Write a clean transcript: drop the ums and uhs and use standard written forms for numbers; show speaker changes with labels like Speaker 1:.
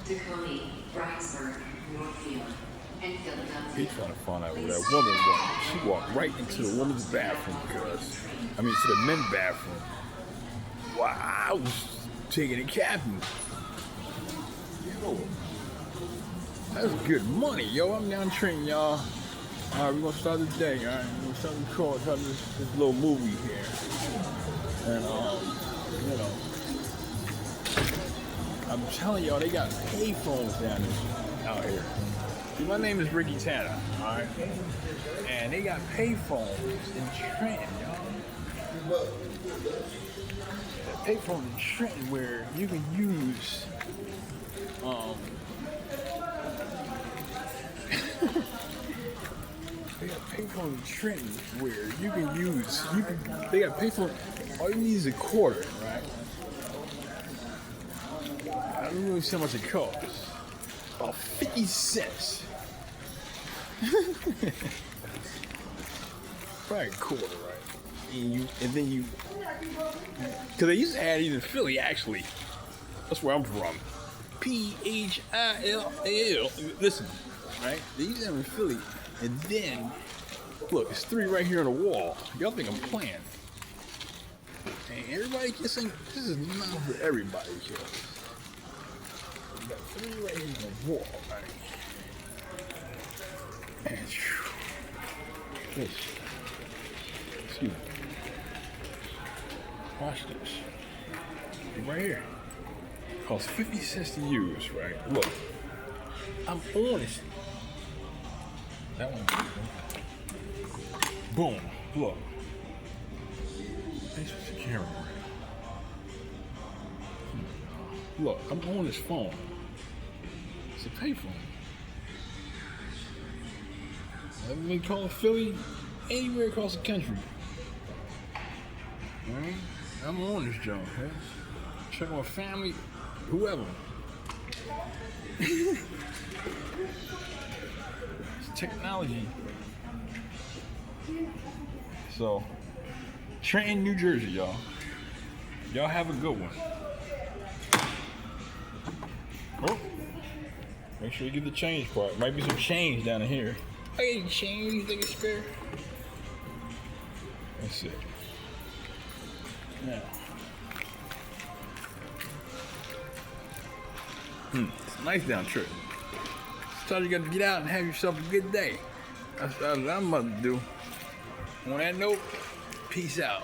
Speaker 1: Tacony, Brownsburg, Northfield, and Philadelphia.
Speaker 2: He's trying to find out where that woman went. She walked right into the woman's bathroom, to the men's bathroom. Wow, I was taking a cabin. Yo, that's good money, yo. I'm down Trenton, y'all. All right, we're gonna start the day. All right, we're gonna start recording this little movie here, and I'm telling y'all, they got payphones out here. See, my name is Ricky Tanner, all right, and they got payphones in Trenton, y'all. Payphone in Trenton where you can use they got payphone in Trenton where they got payphone, all you need is a quarter, right? I don't really see how much it costs. About 50 cents. Probably a quarter, right? And then you because they used to have these in Philly, actually. That's where I'm from. Phill. Listen, right? They used to have them in Philly. And then, look, it's 3 right here on the wall. Y'all think I'm playing. And everybody just think this is not for everybody, yo. You got 3 right here on the wall, right? And, this. Excuse me. Watch this. Right here. Costs 50 cents to use, right? Look. I'm honest. That one. Boom. Look. Thanks for the camera. Look, I'm on this phone. It's a payphone. Let me call Philly anywhere across the country. Alright? I'm on this joint, okay? Check on family, whoever. It's technology. So, Trenton, New Jersey, y'all. Y'all have a good one. Oh, make sure you get the change part. Might be some change down in here. I got change, you think it's spare? That's it. Now. It's nice down Trenton. Sometimes you got to get out and have yourself a good day. That's what I'm about to do. On that note, peace out.